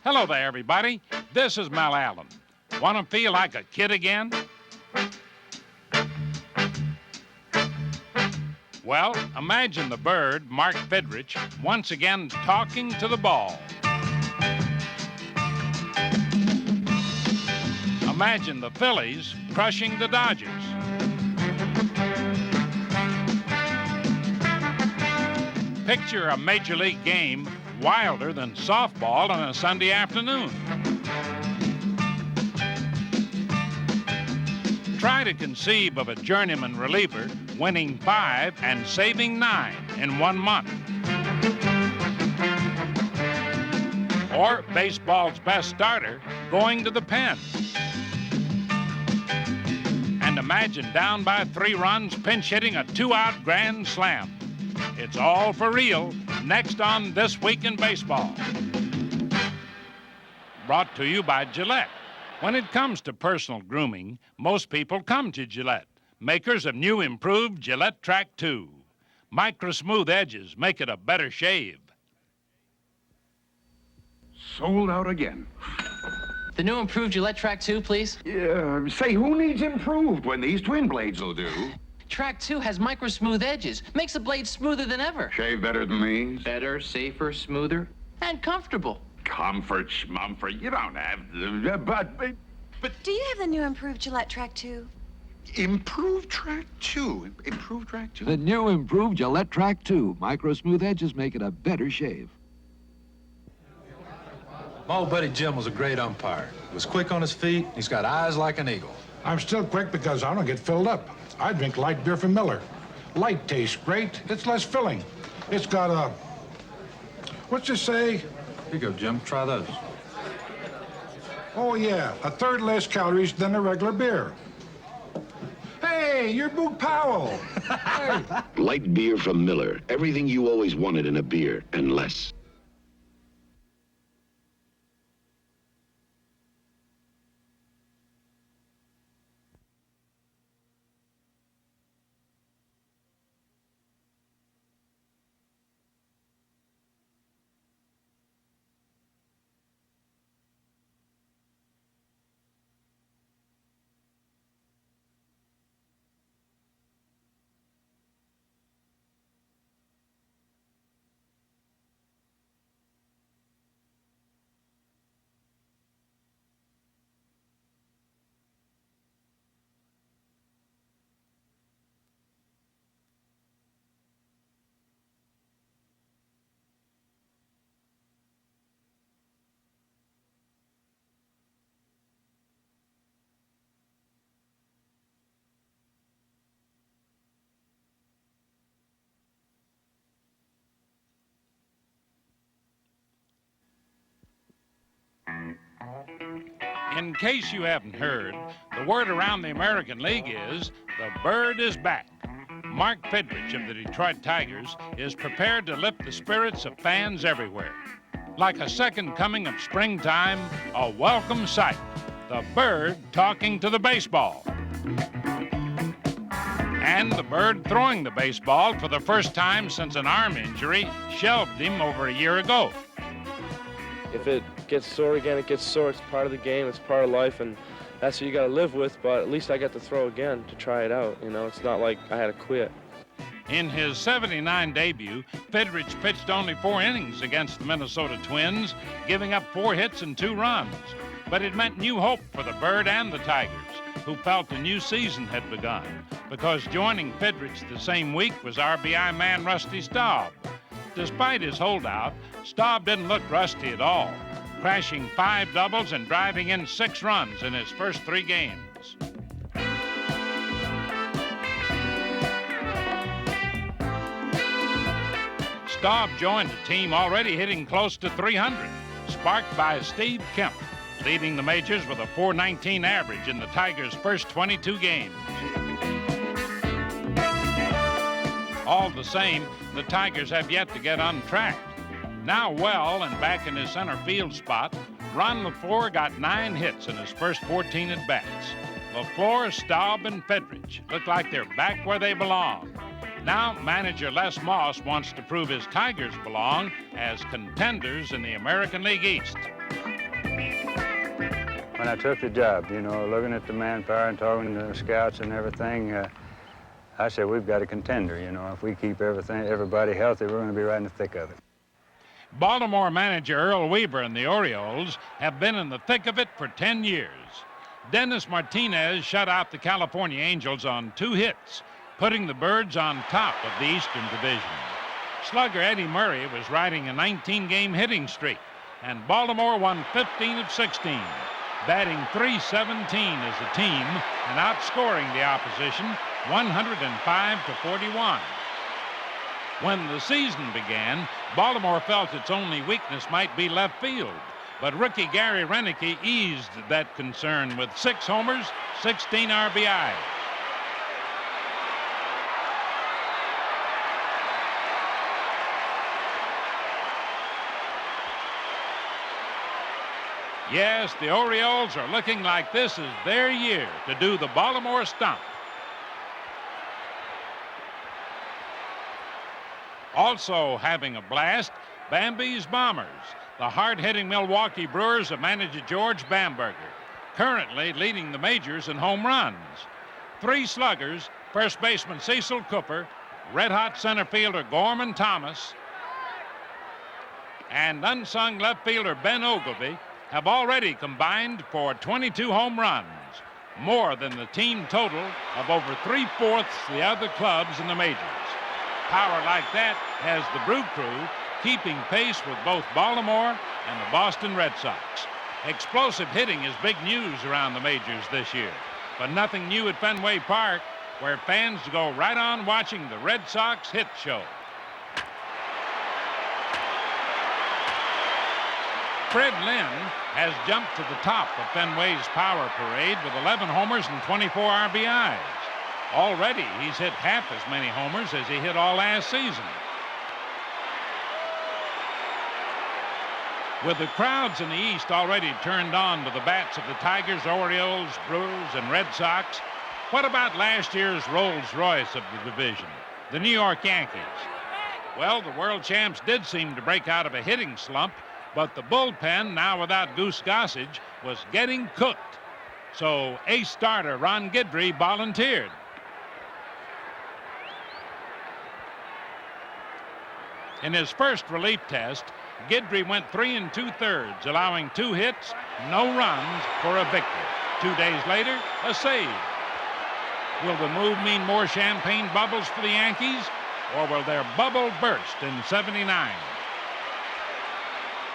Hello there, everybody. This is Mel Allen. Want to feel like a kid again? Well, imagine the bird, Mark Fidrich, once again talking to the ball. Imagine the Phillies crushing the Dodgers. Picture a Major League game wilder than softball on a Sunday afternoon. Try to conceive of a journeyman reliever winning 5 and saving 9 in 1 month. Or baseball's best starter going to the pen. And imagine down by 3 runs, pinch hitting a 2-out grand slam. It's all for real next on This Week in Baseball. Brought to you by Gillette. When it comes to personal grooming, most people come to Gillette, makers of new improved Gillette Track 2. Micro-smooth edges make it a better shave. Sold out again. The new improved Gillette Track 2, please. Yeah, say, who needs improved when these twin blades will do? Track 2 has micro-smooth edges, makes the blade smoother than ever. Shave better than these? Better, safer, smoother, and comfortable. Comfort, schmumfort, you don't have the, but... Do you have the new improved Gillette Track 2? Improved Track 2? Improved Track 2? The new improved Gillette Track 2. Micro-smooth edges make it a better shave. My old buddy Jim was a great umpire. He was quick on his feet. He's got eyes like an eagle. I'm still quick because I don't get filled up. I drink light beer from Miller. Light tastes great. It's less filling. It's got a... What's it say? Here you go, Jim. Try those. Oh, yeah. 1/3 less calories than a regular beer. Hey, you're Boot Powell. Hey. Light beer from Miller. Everything you always wanted in a beer, and less. In case you haven't heard, the word around the American League is the bird is back. Mark Fidrich of the Detroit Tigers is prepared to lift the spirits of fans everywhere. Like a second coming of springtime, a welcome sight. The bird talking to the baseball. And the bird throwing the baseball for the first time since an arm injury shelved him over a year ago. If it gets sore again, it gets sore. It's part of the game. It's part of life, and that's what you got to live with. But at least I got to throw again to try it out. You know, it's not like I had to quit. In his '79 debut, Fidrich pitched only 4 innings against the Minnesota Twins, giving up 4 hits and 2 runs. But it meant new hope for the Bird and the Tigers, who felt a new season had begun, because joining Fidrich the same week was RBI man Rusty Staub. Despite his holdout, Staub didn't look rusty at all, crashing 5 doubles and driving in 6 runs in his first 3 games. Staub joined a team already hitting close to 300, sparked by Steve Kemp, leading the majors with a .419 average in the Tigers' first 22 games. All the same, the Tigers have yet to get untracked. Now well and back in his center field spot, Ron LaFleur got 9 hits in his first 14 at-bats. LaFleur, Staub, and Fidrich look like they're back where they belong. Now, manager Les Moss wants to prove his Tigers belong as contenders in the American League East. When I took the job, you know, looking at the manpower and talking to the scouts and everything, I said, we've got a contender, you know. If we keep everybody healthy, we're going to be right in the thick of it. Baltimore manager Earl Weaver and the Orioles have been in the thick of it for 10 years. Dennis Martinez shut out the California Angels on 2 hits, putting the Birds on top of the Eastern Division. Slugger Eddie Murray was riding a 19-game hitting streak, and Baltimore won 15 of 16, batting .317 as a team and outscoring the opposition 105-41. When the season began, Baltimore felt its only weakness might be left field, but rookie Gary Renicky eased that concern with 6 homers, 16 RBIs. Yes, the Orioles are looking like this is their year to do the Baltimore stomp. Also having a blast, Bambi's Bombers, the hard-hitting Milwaukee Brewers of manager George Bamberger, currently leading the majors in home runs. 3 sluggers, first baseman Cecil Cooper, red-hot center fielder Gorman Thomas, and unsung left fielder Ben Ogilvy have already combined for 22 home runs, more than the team total of over 3/4 the other clubs in the majors. Power like that has the Brew Crew keeping pace with both Baltimore and the Boston Red Sox. Explosive hitting is big news around the majors this year, but nothing new at Fenway Park, where fans go right on watching the Red Sox hit show. Fred Lynn has jumped to the top of Fenway's power parade with 11 homers and 24 RBIs. Already, he's hit half as many homers as he hit all last season. With the crowds in the East already turned on to the bats of the Tigers, Orioles, Brewers, and Red Sox, what about last year's Rolls-Royce of the division, the New York Yankees? Well, the world champs did seem to break out of a hitting slump, but the bullpen, now without Goose Gossage, was getting cooked. So ace starter Ron Guidry volunteered. In his first relief test, Guidry went 3 2/3, allowing 2 hits, no runs for a victory. 2 days later, a save. Will the move mean more champagne bubbles for the Yankees, or will their bubble burst in '79?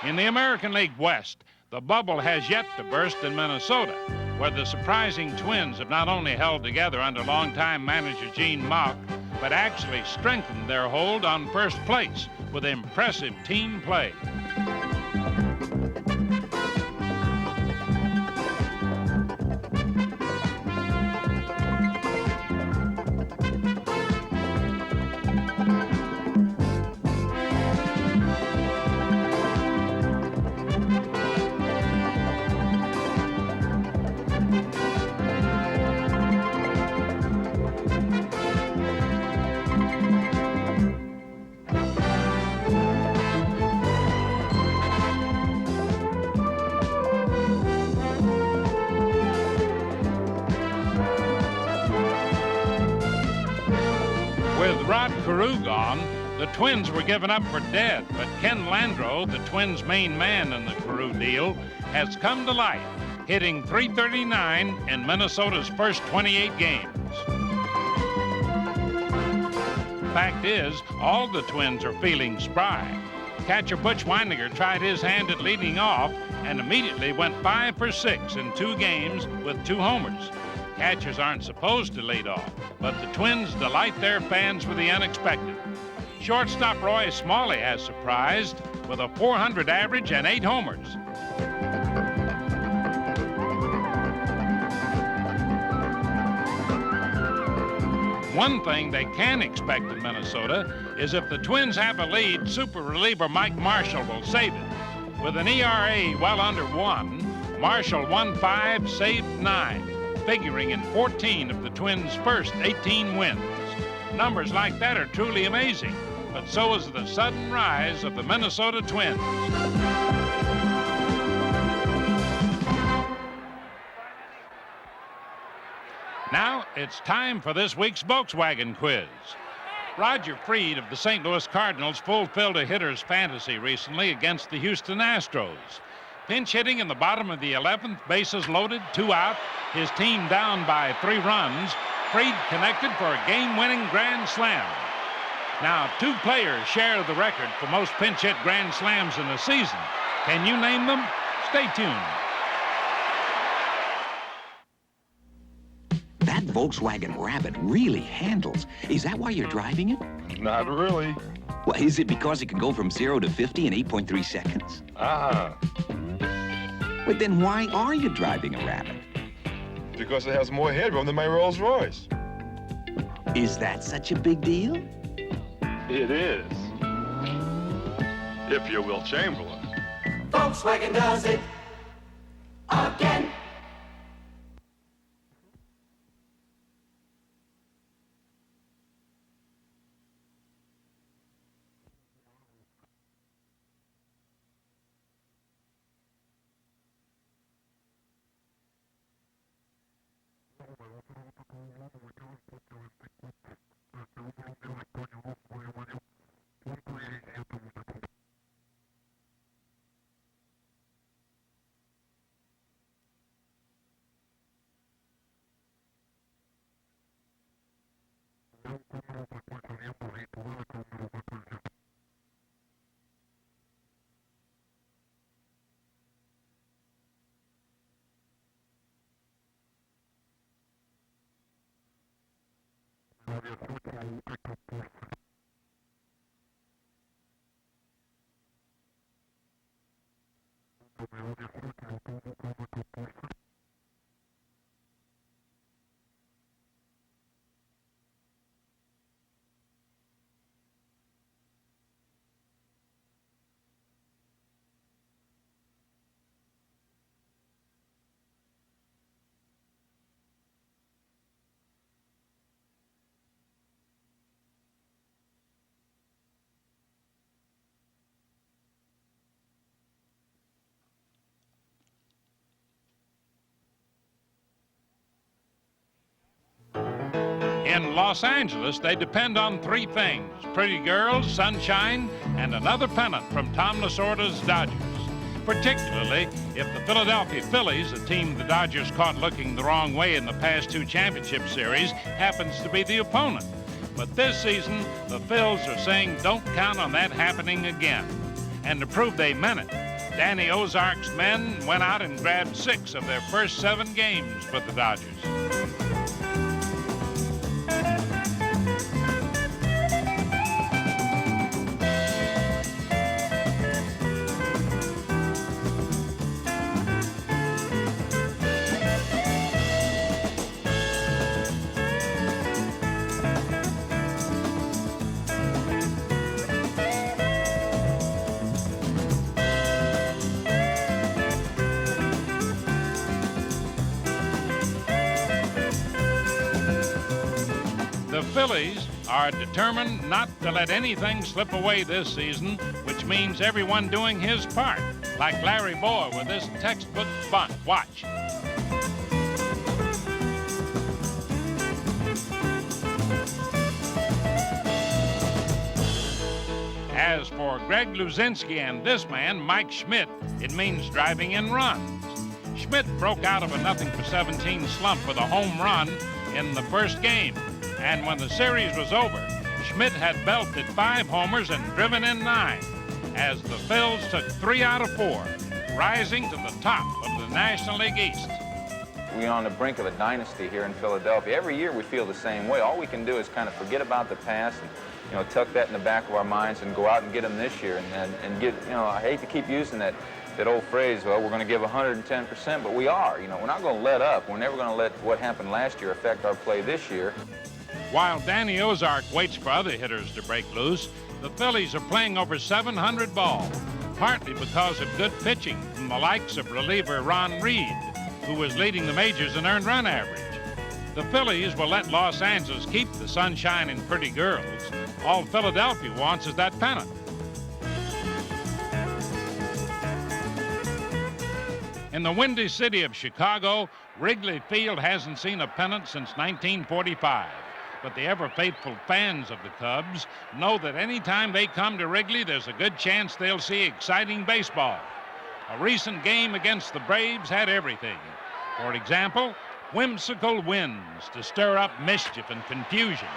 In the American League West, the bubble has yet to burst in Minnesota, where the surprising Twins have not only held together under longtime manager Gene Mauch, but actually strengthened their hold on first place with impressive team play. Carew gone, the Twins were given up for dead, but Ken Landreau, the Twins' main man in the Carew deal, has come to life, hitting .339 in Minnesota's first 28 games. Fact is, all the Twins are feeling spry. Catcher Butch Weininger tried his hand at leading off and immediately went 5 for 6 in 2 games with 2 homers. Catchers aren't supposed to lead off, but the Twins delight their fans with the unexpected. Shortstop Roy Smalley has surprised with a .400 average and 8 homers. One thing they can expect in Minnesota is if the Twins have a lead, super reliever Mike Marshall will save it. With an ERA well under 1, Marshall won 5, saved 9. Figuring in 14 of the Twins' first 18 wins. Numbers like that are truly amazing, but so is the sudden rise of the Minnesota Twins. It's time for this week's Volkswagen quiz. Roger Freed of the St. Louis Cardinals fulfilled a hitter's fantasy recently against the Houston Astros. Pinch hitting in the bottom of the 11th, bases loaded, 2 out, his team down by 3 runs. Freed connected for a game-winning grand slam. Now, 2 players share the record for most pinch hit grand slams in a season. Can you name them? Stay tuned. That Volkswagen Rabbit really handles. Is that why you're driving it? Not really. Well, is it because it can go from 0 to 50 in 8.3 seconds? But then why are you driving a Rabbit? Because it has more headroom than my Rolls Royce. Is that such a big deal? It is. If you're Will Chamberlain. Volkswagen does it again. In Los Angeles, they depend on 3 things: pretty girls, sunshine, and another pennant from Tom Lasorda's Dodgers. Particularly if the Philadelphia Phillies, a team the Dodgers caught looking the wrong way in the past 2 championship series, happens to be the opponent. But this season, the Phils are saying don't count on that happening again. And to prove they meant it, Danny Ozark's men went out and grabbed 6 of their first 7 games for the Dodgers. The Phillies are determined not to let anything slip away this season, which means everyone doing his part, like Larry Bohr with this textbook bunt. Watch. As for Greg Luzinski and this man, Mike Schmidt, it means driving in runs. Schmidt broke out of a 0-for-17 slump with a home run in the first game. And when the series was over, Schmidt had belted 5 homers and driven in 9, as the Phils took 3 out of 4, rising to the top of the National League East. We're on the brink of a dynasty here in Philadelphia. Every year we feel the same way. All we can do is kind of forget about the past and, tuck that in the back of our minds and go out and get them this year and get, I hate to keep using that old phrase, well, we're going to give 110%, but we are. We're not going to let up. We're never going to let what happened last year affect our play this year. While Danny Ozark waits for other hitters to break loose, the Phillies are playing over 700 ball, partly because of good pitching from the likes of reliever Ron Reed, who was leading the majors in earned run average. The Phillies will let Los Angeles keep the sunshine and pretty girls. All Philadelphia wants is that pennant. In the windy city of Chicago, Wrigley Field hasn't seen a pennant since 1945. But the ever-faithful fans of the Cubs know that anytime they come to Wrigley, there's a good chance they'll see exciting baseball. A recent game against the Braves had everything. For example, whimsical winds to stir up mischief and confusion.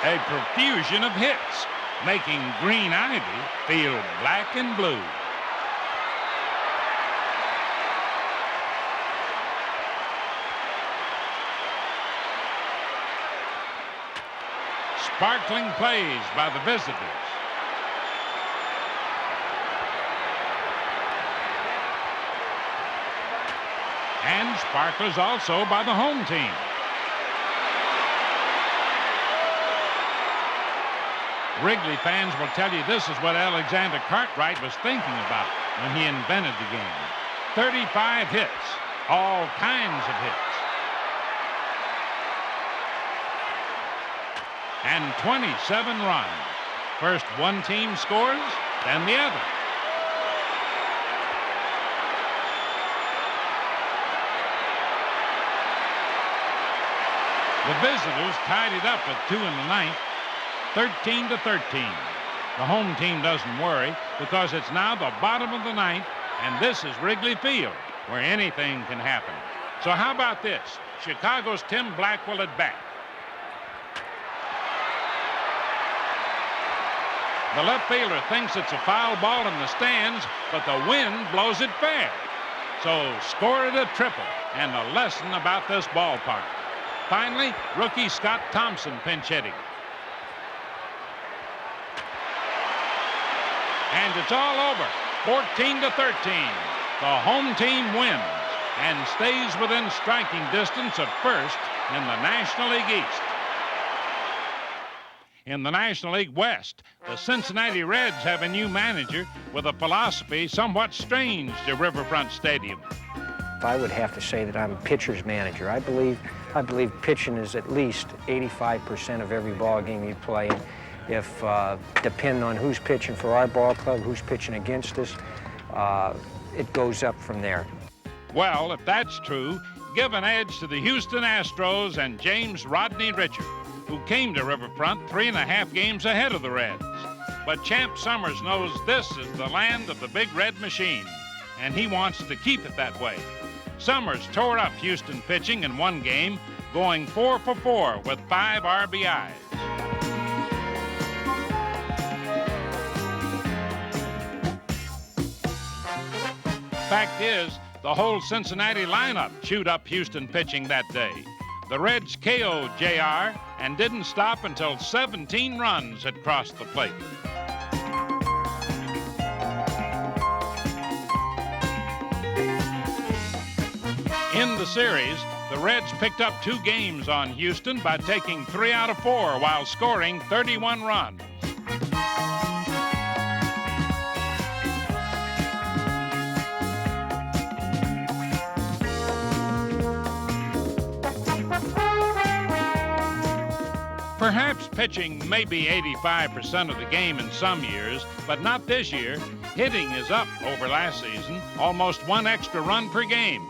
A profusion of hits, making green ivy feel black and blue. Sparkling plays by the visitors. And sparklers also by the home team. Wrigley fans will tell you this is what Alexander Cartwright was thinking about when he invented the game. 35 hits, all kinds of hits. And 27 runs. First one team scores, then the other. The visitors tied it up with 2 in the ninth. 13-13. The home team doesn't worry because it's now the bottom of the ninth, and this is Wrigley Field, where anything can happen. So how about this? Chicago's Tim Blackwell at bat. The left fielder thinks it's a foul ball in the stands, but the wind blows it fair. So score it a triple and a lesson about this ballpark. Finally, rookie Scott Thompson pinch hitting. And it's all over, 14-13. The home team wins and stays within striking distance of first in the National League East. In the National League West, the Cincinnati Reds have a new manager with a philosophy somewhat strange to Riverfront Stadium. I would have to say that I'm a pitcher's manager. I believe pitching is at least 85% of every ball game you play. If, depending on who's pitching for our ball club, who's pitching against us, it goes up from there. Well, if that's true, give an edge to the Houston Astros and James Rodney Richard, who came to Riverfront 3.5 games ahead of the Reds. But Champ Summers knows this is the land of the Big Red Machine, and he wants to keep it that way. Summers tore up Houston pitching in one game, going 4 for 4 with 5 RBIs. Fact is, the whole Cincinnati lineup chewed up Houston pitching that day. The Reds KO'd JR and didn't stop until 17 runs had crossed the plate. In the series, the Reds picked up 2 games on Houston by taking 3 out of 4 while scoring 31 runs. Perhaps pitching may be 85% of the game in some years, but not this year. Hitting is up over last season, almost 1 extra run per game.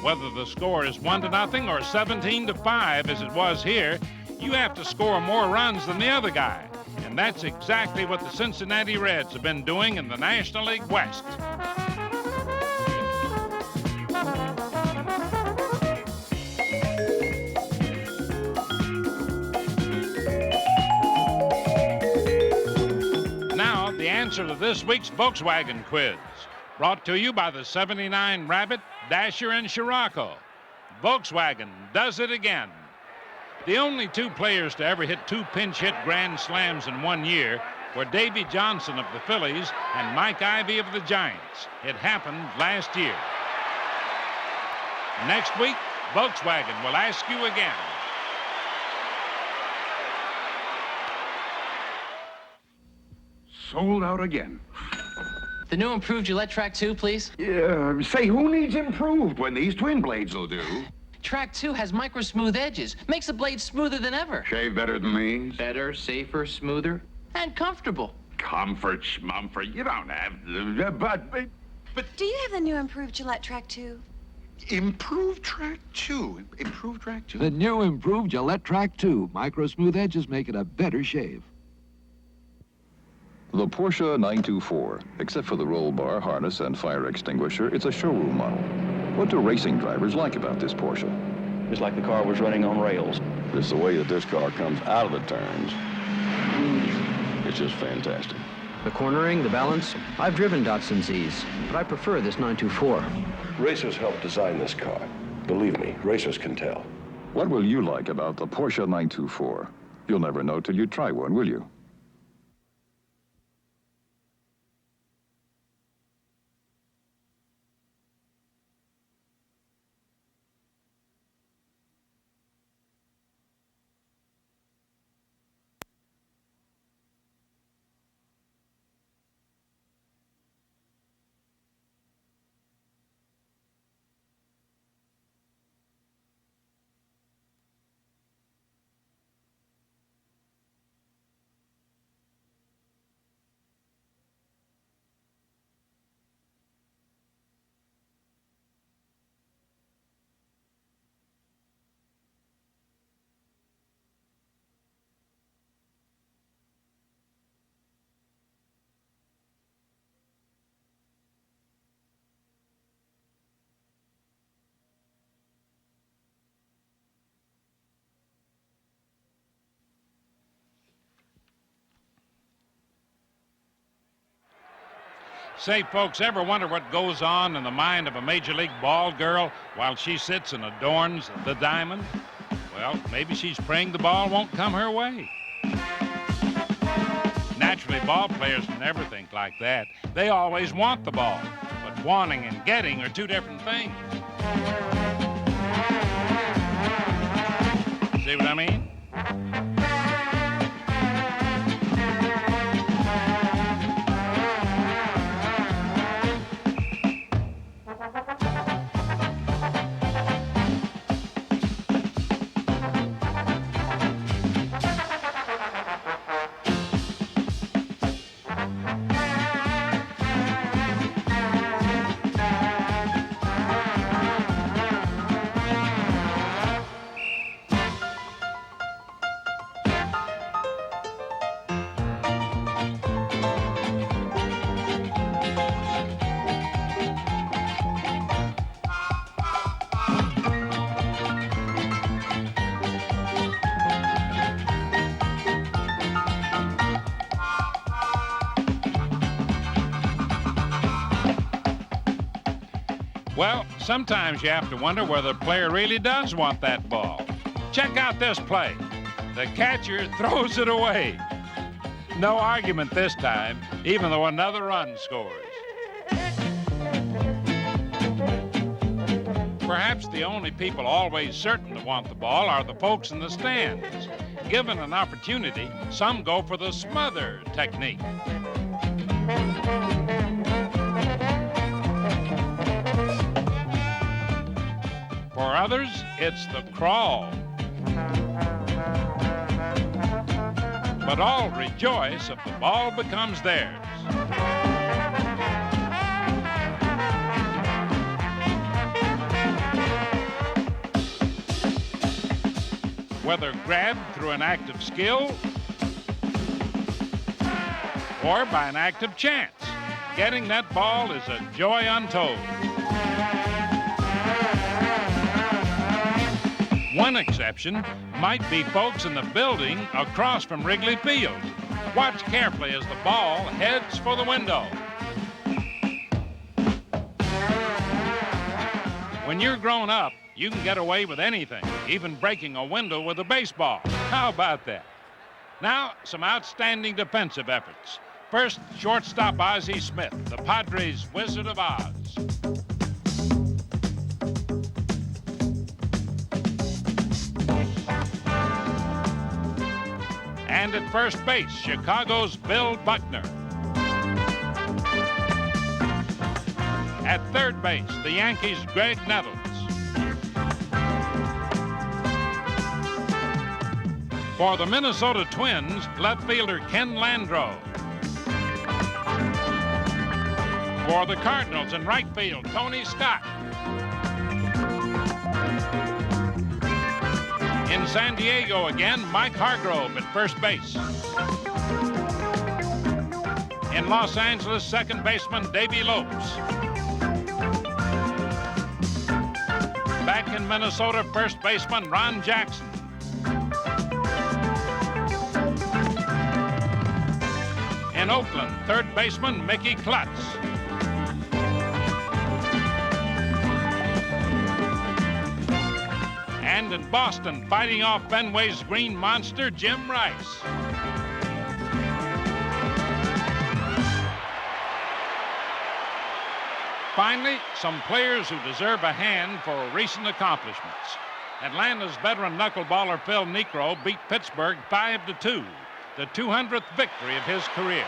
Whether the score is 1-0 or 17-5 as it was here, you have to score more runs than the other guy. And that's exactly what the Cincinnati Reds have been doing in the National League West. The answer to this week's Volkswagen quiz, brought to you by the 79 Rabbit, Dasher, and Scirocco. Volkswagen does it again. The only 2 players to ever hit 2 pinch-hit grand slams in 1 year were Davy Johnson of the Phillies and Mike Ivy of the Giants. It happened last year. Next week, Volkswagen will ask you again. Sold out again. The new improved Gillette Track 2, please. Yeah, say, who needs improved when these twin blades will do? Track 2 has micro-smooth edges. Makes the blade smoother than ever. Shave better than me? Better, safer, smoother, and comfortable. Comfort, schmumfort, you don't have... But... Do you have the new improved Gillette Track 2? Improved Track 2. Improved Track 2. The new improved Gillette Track 2. Micro smooth edges make it a better shave. The Porsche 924. Except for the roll bar, harness, and fire extinguisher, it's a showroom model. What do racing drivers like about this Porsche? It's like the car was running on rails. It's the way that this car comes out of the turns. It's just fantastic. The cornering, the balance. I've driven Datsun Zs, but I prefer this 924. Racers helped design this car. Believe me, racers can tell. What will you like about the Porsche 924? You'll never know till you try one, will you? Say, folks, ever wonder what goes on in the mind of a Major League ball girl while she sits and adorns the diamond? Well, maybe she's praying the ball won't come her way. Naturally, ball players never think like that. They always want the ball, but wanting and getting are two different things. See what I mean? Well, sometimes you have to wonder whether the player really does want that ball. Check out this play. The catcher throws it away. No argument this time, even though another run scores. Perhaps the only people always certain to want the ball are the folks in the stands. Given an opportunity, some go for the smother technique. For others, it's the crawl. But all rejoice if the ball becomes theirs. Whether grabbed through an act of skill or by an act of chance, getting that ball is a joy untold. One exception might be folks in the building across from Wrigley Field. Watch carefully as the ball heads for the window. When you're grown up, you can get away with anything, even breaking a window with a baseball. How about that? Now, some outstanding defensive efforts. First, shortstop Ozzie Smith, the Padres' Wizard of Oz. And at first base, Chicago's Bill Buckner. At third base, the Yankees' Greg Nettles. For the Minnesota Twins, left fielder Ken Landreau. For the Cardinals in right field, Tony Scott. In San Diego again, Mike Hargrove at first base. In Los Angeles, second baseman Davy Lopes. Back in Minnesota, first baseman Ron Jackson. In Oakland, third baseman Mickey Klutz. And in Boston, fighting off Fenway's Green Monster, Jim Rice. Finally, some players who deserve a hand for recent accomplishments. Atlanta's veteran knuckleballer Phil Niekro beat Pittsburgh 5-2, the 200th victory of his career.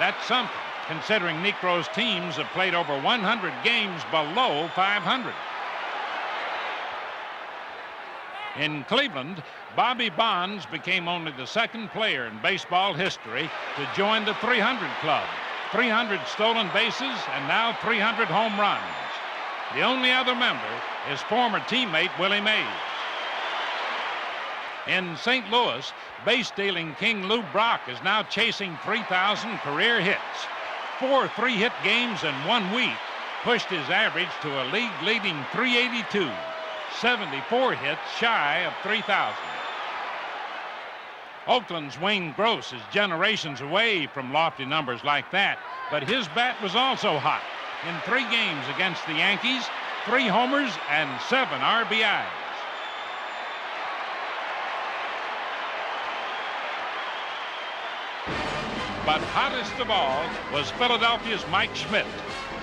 That's something, considering Niekro's teams have played over 100 games below 500. In Cleveland, Bobby Bonds became only the second player in baseball history to join the 300 club. 300 stolen bases and now 300 home runs. The only other member is former teammate Willie Mays. In St. Louis, base-stealing king Lou Brock is now chasing 3,000 career hits. 4 3-hit games in 1 week pushed his average to a league-leading 382, 74 hits shy of 3,000. Oakland's Wayne Gross is generations away from lofty numbers like that, but his bat was also hot. In 3 games against the Yankees, 3 homers and 7 RBIs. But hottest of all was Philadelphia's Mike Schmidt.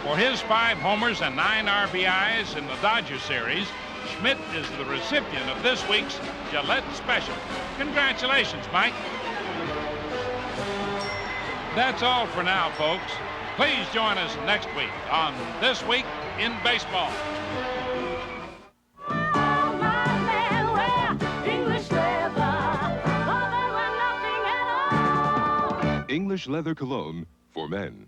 For his 5 homers and 9 RBIs in the Dodger series, Schmidt is the recipient of this week's Gillette Special. Congratulations, Mike. That's all for now, folks. Please join us next week on This Week in Baseball. English leather cologne for men.